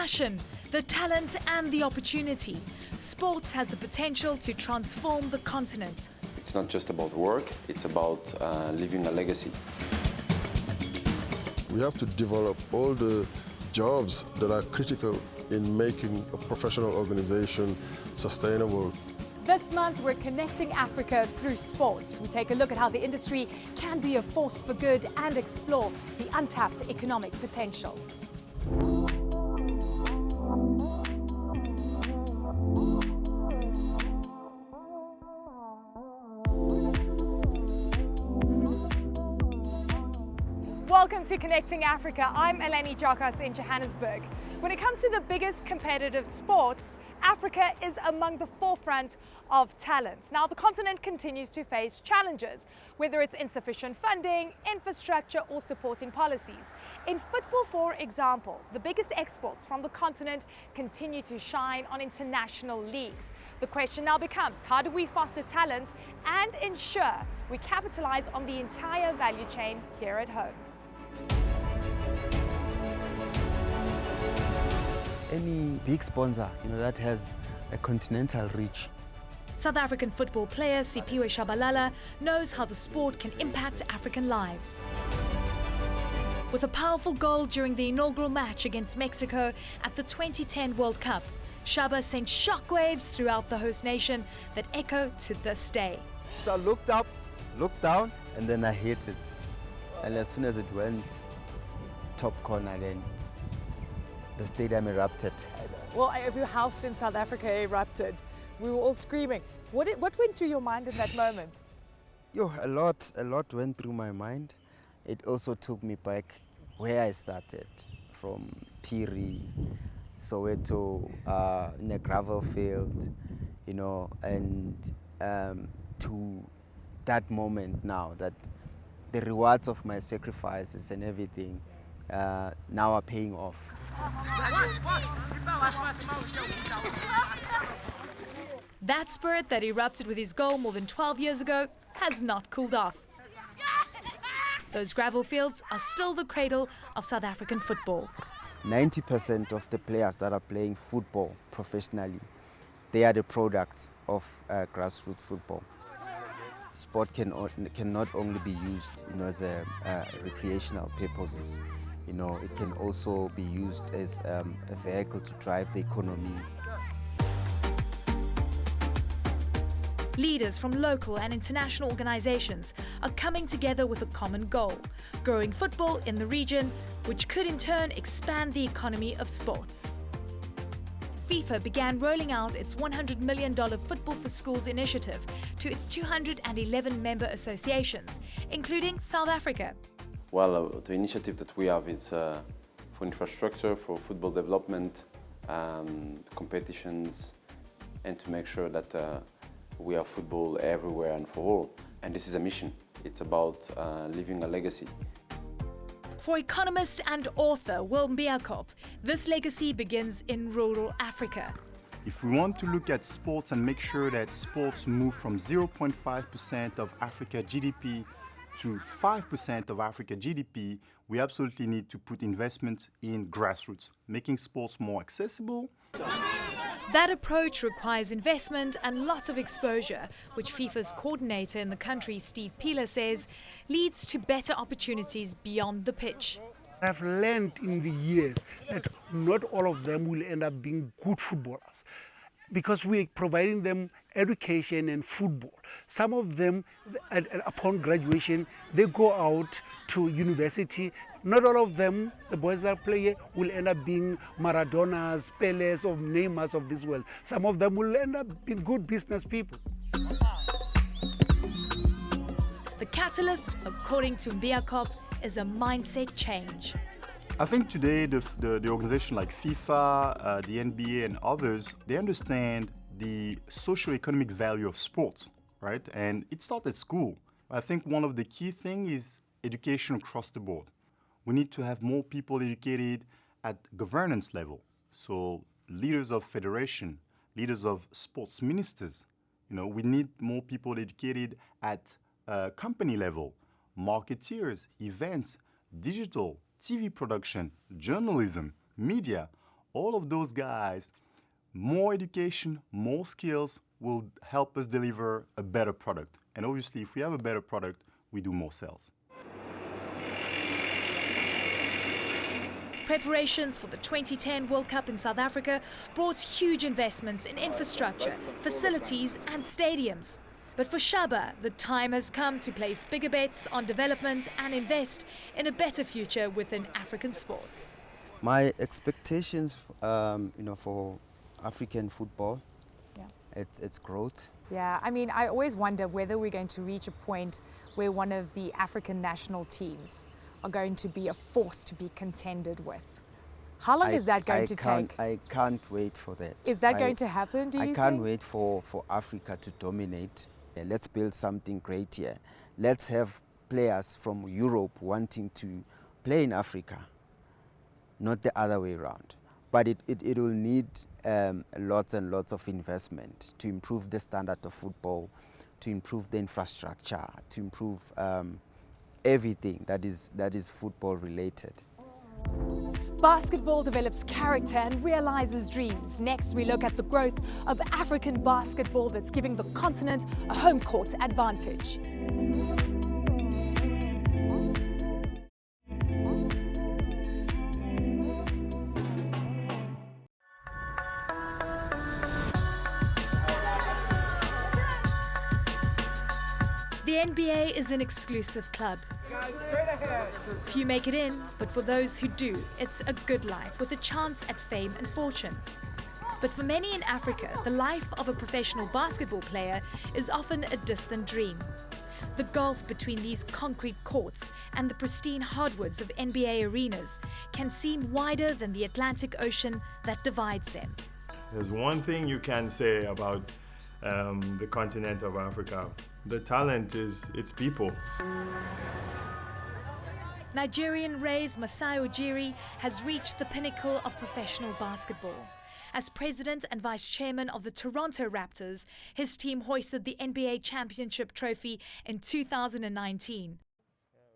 passion, the talent and the opportunity, sports has the potential to transform the continent. It's not just about work, it's about leaving a legacy. We have to develop all the jobs that are critical in making a professional organization sustainable. This month, we're connecting Africa through sports. We take a look at how the industry can be a force for good and explore the untapped economic potential. Welcome to Connecting Africa. I'm Eleni Jokas in Johannesburg. When it comes to the biggest competitive sports, Africa is among the forefront of talent. Now, the continent continues to face challenges, whether it's insufficient funding, infrastructure, or supporting policies. In football, for example, the biggest exports from the continent continue to shine on international leagues. The question now becomes, how do we foster talent and ensure we capitalize on the entire value chain here at home? Any big sponsor, that has a continental reach. South African football player Siphiwe Shabalala knows how the sport can impact African lives. With a powerful goal during the inaugural match against Mexico at the 2010 World Cup, Shaba sent shockwaves throughout the host nation that echo to this day. So I looked up, looked down, and then I hit it. And as soon as it went top corner, then the stadium erupted. Well, every house in South Africa erupted. We were all screaming. What went through your mind in that moment? A lot went through my mind. It also took me back where I started, from Piri, Soweto, in a gravel field, and to that moment now that the rewards of my sacrifices and everything now are paying off. That spirit that erupted with his goal more than 12 years ago has not cooled off. Those gravel fields are still the cradle of South African football. 90% of the players that are playing football professionally, they are the products of grassroots football. Sport can not only be used, as a recreational purposes. It can also be used as a vehicle to drive the economy. Leaders from local and international organizations are coming together with a common goal, growing football in the region, which could in turn expand the economy of sports. FIFA began rolling out its $100 million Football for Schools initiative to its 211 member associations, including South Africa. Well, the initiative that we have is for infrastructure, for football development, competitions, and to make sure that we have football everywhere and for all. And this is a mission. It's about leaving a legacy. For economist and author Will Mbiakop, this legacy begins in rural Africa. If we want to look at sports and make sure that sports move from 0.5% of Africa GDP to 5% of Africa GDP, we absolutely need to put investment in grassroots, making sports more accessible. That approach requires investment and lots of exposure, which FIFA's coordinator in the country, Steve Peeler, says leads to better opportunities beyond the pitch. I've learned in the years that not all of them will end up being good footballers, because we're providing them education and football. Some of them, upon graduation, they go out to university. Not all of them, the boys that play here, will end up being Maradonas, Peles, or Neymars of this world. Some of them will end up being good business people. The catalyst, according to Mbiakop, is a mindset change. I think today the organization like FIFA, the NBA and others, they understand the socio-economic value of sports, right? And it starts at school. I think one of the key things is education across the board. We need to have more people educated at governance level. So leaders of federation, leaders of sports ministers, we need more people educated at company level, marketeers, events, digital, TV production, journalism, media. all of those guys, more education, more skills will help us deliver a better product. And obviously, if we have a better product, we do more sales. Preparations for the 2010 World Cup in South Africa brought huge investments in infrastructure, facilities and stadiums. But for Shaba, the time has come to place bigger bets on development and invest in a better future within African sports. My expectations, for African football, its growth. Yeah, I mean, I always wonder whether we're going to reach a point where one of the African national teams are going to be a force to be contended with. How long is that going to take? I can't wait for that. Is that going to happen, do you think? I can't wait for Africa to dominate. Let's build something great here. Let's have players from Europe wanting to play in Africa, not the other way around. But it will need lots and lots of investment to improve the standard of football, to improve the infrastructure, to improve everything that is football related. Basketball develops character and realizes dreams. Next, we look at the growth of African basketball that's giving the continent a home court advantage. The NBA is an exclusive club. Few make it in, but for those who do, it's a good life with a chance at fame and fortune. But for many in Africa, the life of a professional basketball player is often a distant dream. The gulf between these concrete courts and the pristine hardwoods of NBA arenas can seem wider than the Atlantic Ocean that divides them. There's one thing you can say about the continent of Africa. The talent is its people. Nigerian Rays Masai Ujiri has reached the pinnacle of professional basketball. As president and vice chairman of the Toronto Raptors, his team hoisted the NBA championship trophy in 2019.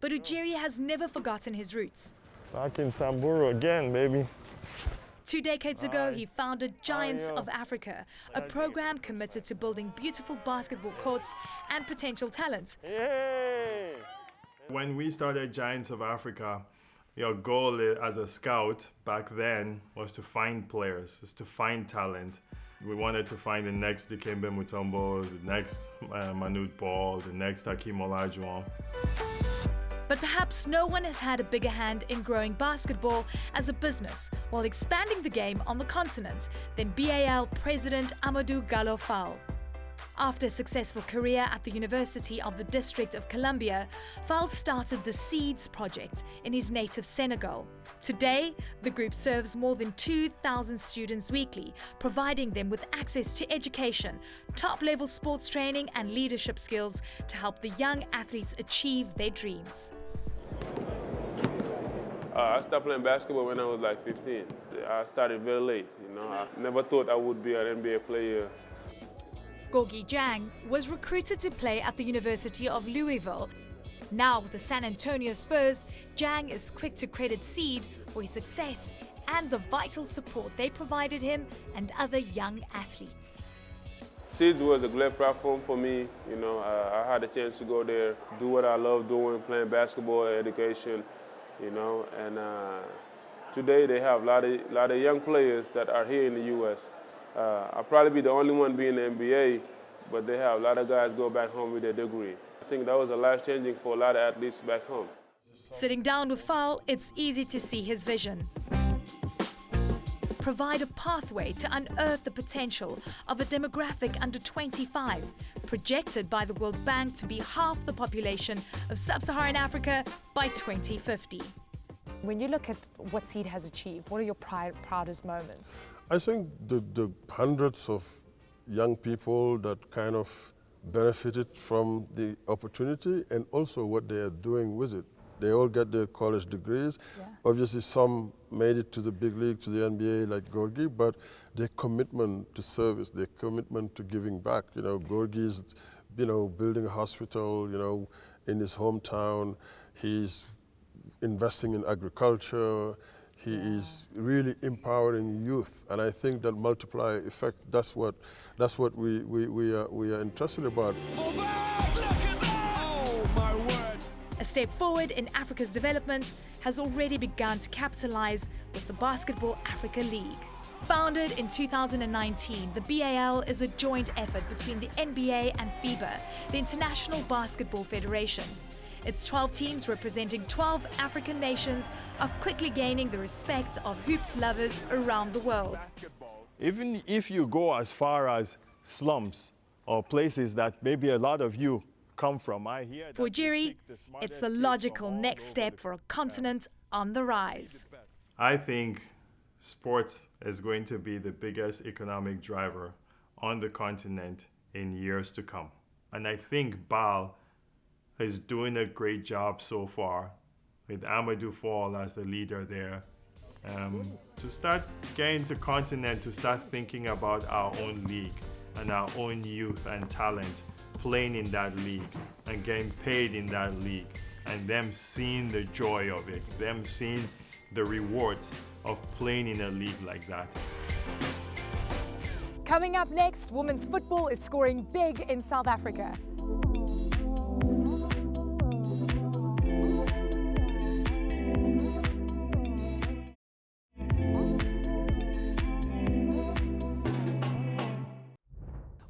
But Ujiri has never forgotten his roots. Back in Samburu again, baby. 2 decades ago, he founded Giants of Africa, a program committed to building beautiful basketball courts and potential talent. Yay! When we started Giants of Africa, your goal as a scout back then was to find players, is to find talent. We wanted to find the next Dikembe Mutombo, the next Manute Paul, the next Hakeem Olajuwon. But perhaps no one has had a bigger hand in growing basketball as a business while expanding the game on the continent than BAL President Amadou Gallo Fall. After a successful career at the University of the District of Columbia, Fall started the Seeds project in his native Senegal. Today, the group serves more than 2,000 students weekly, providing them with access to education, top-level sports training and leadership skills to help the young athletes achieve their dreams. I started playing basketball when I was like 15. I started very late, I never thought I would be an NBA player. Gorgie Jang was recruited to play at the University of Louisville. Now with the San Antonio Spurs, Jang is quick to credit Seed for his success and the vital support they provided him and other young athletes. Seeds was a great platform for me. I had a chance to go there, do what I love doing, playing basketball, education, and today they have a lot of young players that are here in the U.S. I'll probably be the only one being in the NBA, but they have a lot of guys go back home with their degree. I think that was a life-changing for a lot of athletes back home. Sitting down with Fall, it's easy to see his vision. Provide a pathway to unearth the potential of a demographic under 25, projected by the World Bank to be half the population of sub-Saharan Africa by 2050. When you look at what Seed has achieved, what are your proudest moments? I think the hundreds of young people that kind of benefited from the opportunity and also what they are doing with it. They all get their college degrees. Yeah. Obviously, some made it to the big league, to the NBA, like Gorgie, but their commitment to service, their commitment to giving back. Gorgie's, building a hospital, in his hometown. He's investing in agriculture. He is really empowering youth, and I think that multiplier effect, that's what we are interested about. A step forward in Africa's development has already begun to capitalize with the Basketball Africa League. Founded in 2019, the BAL is a joint effort between the NBA and FIBA, the International Basketball Federation. Its 12 teams representing 12 African nations are quickly gaining the respect of hoops lovers around the world. Even if you go as far as slums or places that maybe a lot of you come from, I hear that For Jerry, it's the logical next step for a continent on the rise. I think sports is going to be the biggest economic driver on the continent in years to come. And I think BAL is doing a great job so far with Amadou Fall as the leader there. To start getting the continent to start thinking about our own league and our own youth and talent playing in that league and getting paid in that league, and them seeing the joy of it, them seeing the rewards of playing in a league like that. Coming up next, women's football is scoring big in South Africa.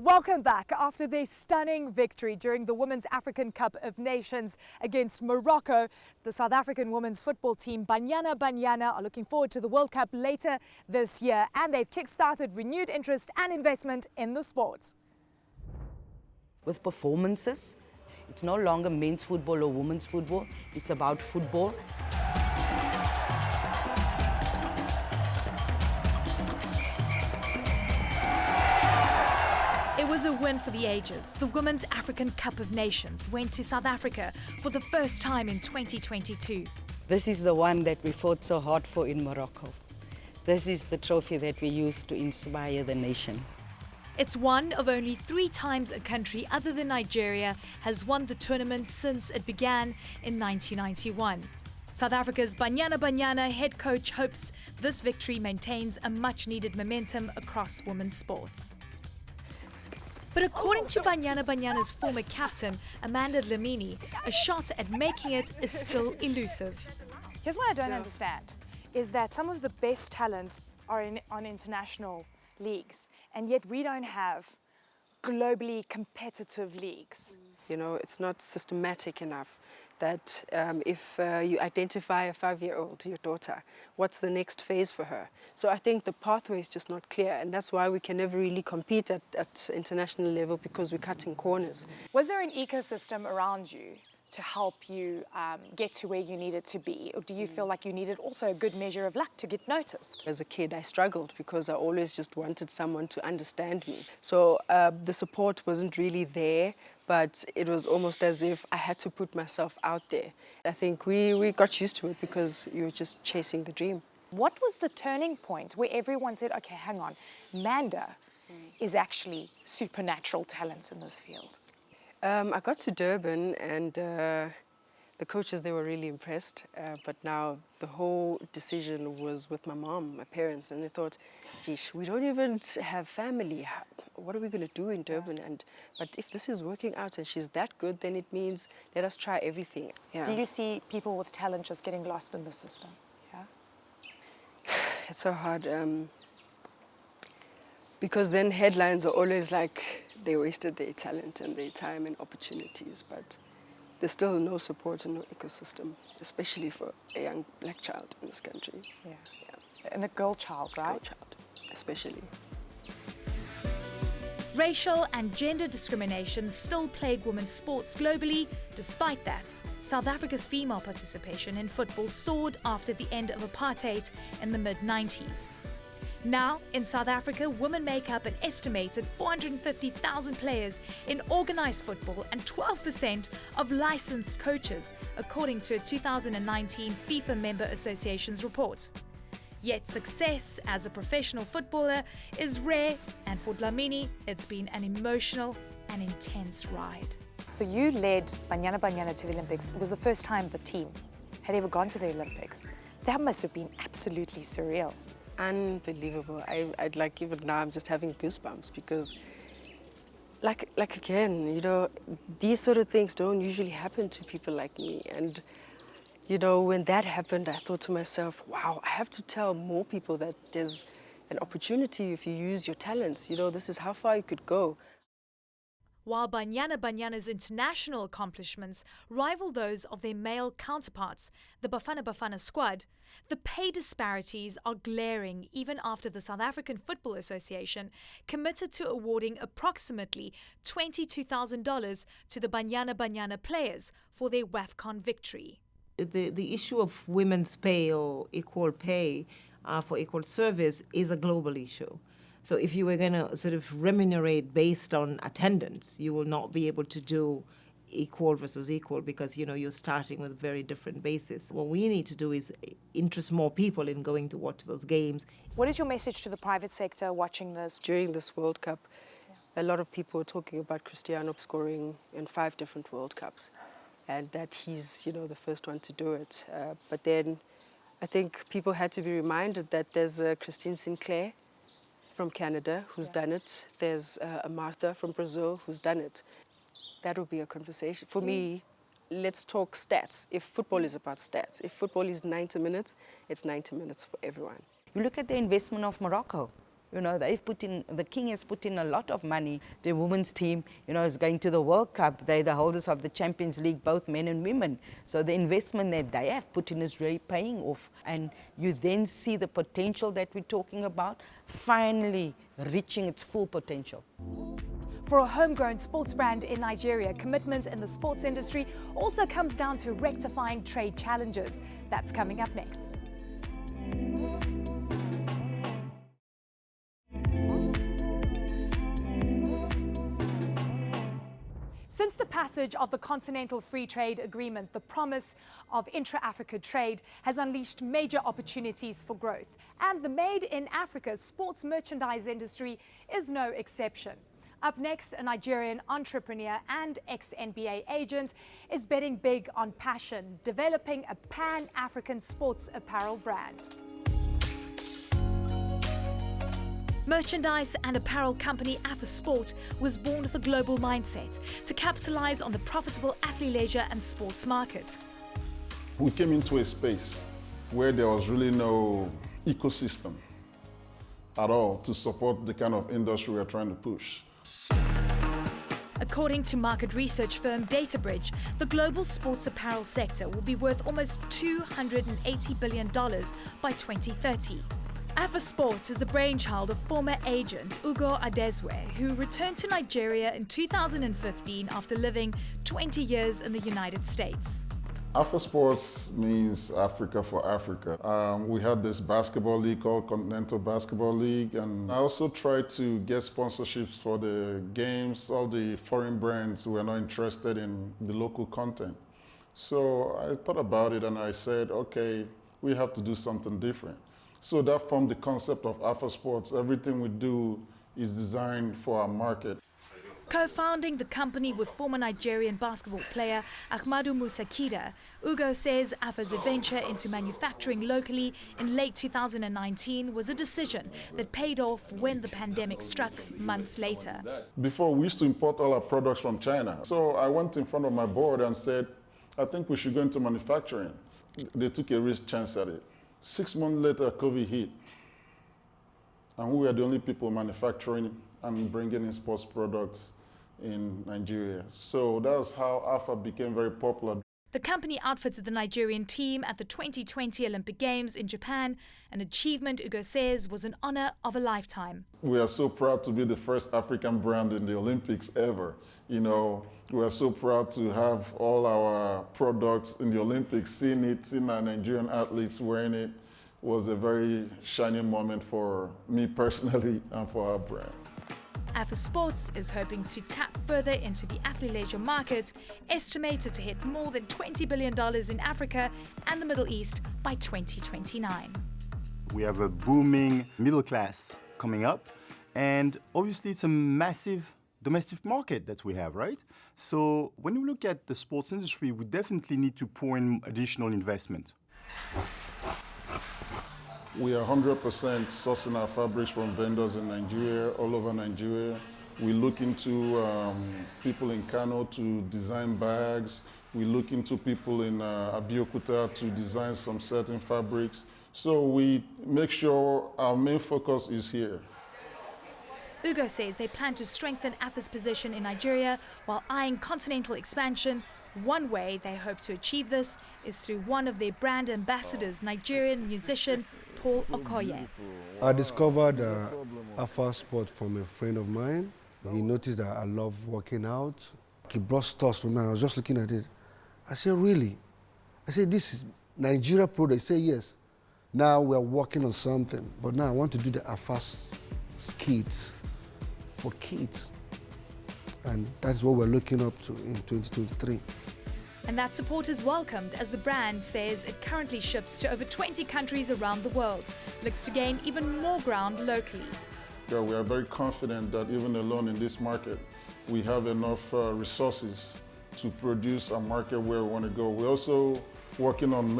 Welcome back. After their stunning victory during the Women's African Cup of Nations against Morocco, the South African women's football team Banyana Banyana are looking forward to the World Cup later this year, and they've kick-started renewed interest and investment in the sport. With performances, it's no longer men's football or women's football, it's about football. It was a win for the ages. The Women's African Cup of Nations went to South Africa for the first time in 2022. This is the one that we fought so hard for in Morocco. This is the trophy that we used to inspire the nation. It's one of only 3 times a country other than Nigeria has won the tournament since it began in 1991. South Africa's Banyana Banyana head coach hopes this victory maintains a much-needed momentum across women's sports. But according to Banyana Banyana's former captain, Amanda Dlamini, a shot at making it is still elusive. Here's what I don't understand, is that some of the best talents are on international leagues, and yet we don't have globally competitive leagues. You know, it's not systematic enough that if you identify a 5-year-old, your daughter, what's the next phase for her? So I think the pathway is just not clear, and that's why we can never really compete at international level, because we're cutting corners. Was there an ecosystem around you to help you get to where you needed to be? Or do you feel like you needed also a good measure of luck to get noticed? As a kid, I struggled because I always just wanted someone to understand me. So the support wasn't really there, but it was almost as if I had to put myself out there. I think we got used to it because you were just chasing the dream. What was the turning point where everyone said, okay, hang on, Manda is actually supernatural talents in this field? I got to Durban, and the coaches, they were really impressed, but now the whole decision was with my mom, my parents, and they thought, geez, we don't even have family. What are we going to do in Durban? But if this is working out and she's that good, then it means let us try everything. Yeah. Do you see people with talent just getting lost in the system? Yeah. It's so hard, because then headlines are always like they wasted their talent and their time and opportunities, but there's still no support and no ecosystem, especially for a young black child in this country. Yeah. And a girl child, right? Girl child, especially. Racial and gender discrimination still plague women's sports globally. Despite that, South Africa's female participation in football soared after the end of apartheid in the mid-90s. Now, in South Africa, women make up an estimated 450,000 players in organised football and 12% of licensed coaches, according to a 2019 FIFA Member Association's report. Yet success as a professional footballer is rare, and for Dlamini, it's been an emotional and intense ride. So you led Banyana Banyana to the Olympics. It was the first time the team had ever gone to the Olympics. That must have been absolutely surreal. Unbelievable. I'd like, even now I'm just having goosebumps because like again, you know, these sort of things don't usually happen to people like me. And, you know, when that happened, I thought to myself, wow, I have to tell more people that there's an opportunity if you use your talents. You know, this is how far you could go. While Banyana Banyana's international accomplishments rival those of their male counterparts, the Bafana Bafana squad, the pay disparities are glaring even after the South African Football Association committed to awarding approximately $22,000 to the Banyana Banyana players for their WAFCON victory. The issue of women's pay or equal pay for equal service is a global issue. So if you were going to sort of remunerate based on attendance, you will not be able to do equal versus equal because, you know, you're starting with a very different basis. What we need to do is interest more people in going to watch those games. What is your message to the private sector watching this? During this World Cup, a lot of people were talking about Cristiano scoring in 5 different World Cups and that he's, you know, the first one to do it. But then I think people had to be reminded that there's Christine Sinclair from Canada who's done it. There's a Martha from Brazil who's done it. That would be a conversation. For me, let's talk stats. If football is about stats, if football is 90 minutes, it's 90 minutes for everyone. You look at the investment of Morocco. You know, they've put in, the king has put in a lot of money. The women's team, you know, is going to the World Cup. They're the holders of the Champions League, both men and women. So the investment that they have put in is really paying off. And you then see the potential that we're talking about finally reaching its full potential. For a homegrown sports brand in Nigeria, commitment in the sports industry also comes down to rectifying trade challenges. That's coming up next. Since the passage of the Continental Free Trade Agreement, the promise of intra-Africa trade has unleashed major opportunities for growth. And the Made in Africa sports merchandise industry is no exception. Up next, a Nigerian entrepreneur and ex-NBA agent is betting big on passion, developing a pan-African sports apparel brand. Merchandise and apparel company Sport was born with a global mindset to capitalize on the profitable athleisure and sports market. We came into a space where there was really no ecosystem at all to support the kind of industry we are trying to push. According to market research firm DataBridge, the global sports apparel sector will be worth almost $280 billion by 2030. Sport is the brainchild of former agent Ugo Adeswe, who returned to Nigeria in 2015 after living 20 years in the United States. Sports means Africa for Africa. We had this basketball league called Continental Basketball League, and I also tried to get sponsorships for the games. All the foreign brands were not interested in the local content. So I thought about it and I said, okay, we have to do something different. So that formed the concept of Alpha Sports. Everything we do is designed for our market. Co-founding the company with former Nigerian basketball player Ahmadu Musakida, Ugo says Alpha's venture into manufacturing locally in late 2019 was a decision that paid off when the pandemic struck months later. Before, we used to import all our products from China. So I went in front of my board and said, I think we should go into manufacturing. They took a risk chance at it. 6 months later, COVID hit. And we were the only people manufacturing and bringing in sports products in Nigeria. So that's how Alpha became very popular. The company outfitted the Nigerian team at the 2020 Olympic Games in Japan, an achievement Ugo says was an honor of a lifetime. We are so proud to be the first African brand in the Olympics ever. You know, we are so proud to have all our products in the Olympics, seeing our Nigerian athletes wearing it was a very shining moment for me personally and for our brand. Alpha Sports is hoping to tap further into the athleisure market, estimated to hit more than $20 billion in Africa and the Middle East by 2029. We have a booming middle class coming up, and obviously it's a massive domestic market that we have, right? So when you look at the sports industry, we definitely need to pour in additional investment. We are 100% sourcing our fabrics from vendors in Nigeria, all over Nigeria. We look into people in Kano to design bags. We look into people in Abeokuta to design some certain fabrics. So we make sure our main focus is here. Ugo says they plan to strengthen AFA's position in Nigeria while eyeing continental expansion. One way they hope to achieve this is through one of their brand ambassadors, Nigerian musician Paul Okoye. I discovered AFA sport from a friend of mine. He noticed that I love working out. He brought stuff for me. I was just looking at it. I said, really? I said, this is Nigeria product. He said, yes. Now we're working on something, but now I want to do the AFA skits for kids. And that's what we're looking up to in 2023. And that support is welcomed, as the brand says it currently ships to over 20 countries around the world, looks to gain even more ground locally. Yeah, we are very confident that even alone in this market, we have enough resources to produce a market where we want to go. We're also working on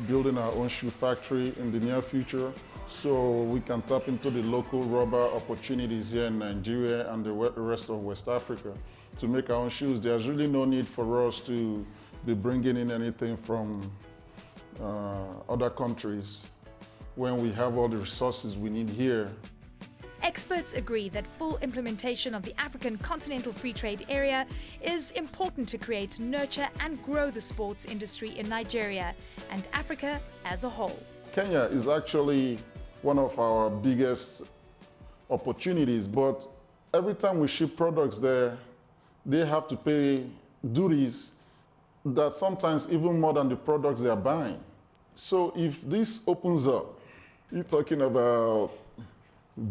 building our own shoe factory in the near future, so we can tap into the local rubber opportunities here in Nigeria and the rest of West Africa to make our own shoes. There's really no need for us to be bringing in anything from other countries when we have all the resources we need here. Experts agree that full implementation of the African Continental Free Trade Area is important to create, nurture and grow the sports industry in Nigeria and Africa as a whole. Kenya is actually one of our biggest opportunities, but every time we ship products there, they have to pay duties that sometimes even more than the products they are buying. So if this opens up, you're talking about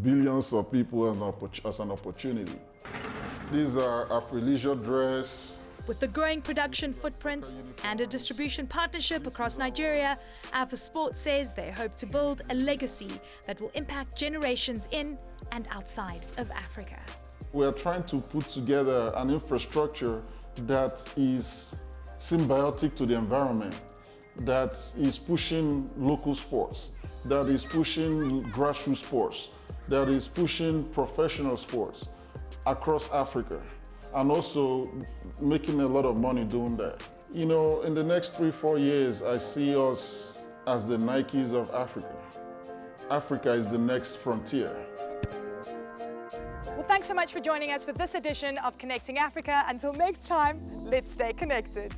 billions of people as an opportunity. These are athleisure dress. With the growing production footprint and a distribution partnership across Nigeria, AFA Sports says they hope to build a legacy that will impact generations in and outside of Africa. We are trying to put together an infrastructure that is symbiotic to the environment, that is pushing local sports, that is pushing grassroots sports, that is pushing professional sports across Africa, and also making a lot of money doing that. You know, in the next 3-4 years, I see us as the Nikes of Africa. Africa is the next frontier. Well, thanks so much for joining us for this edition of Connecting Africa. Until next time, let's stay connected.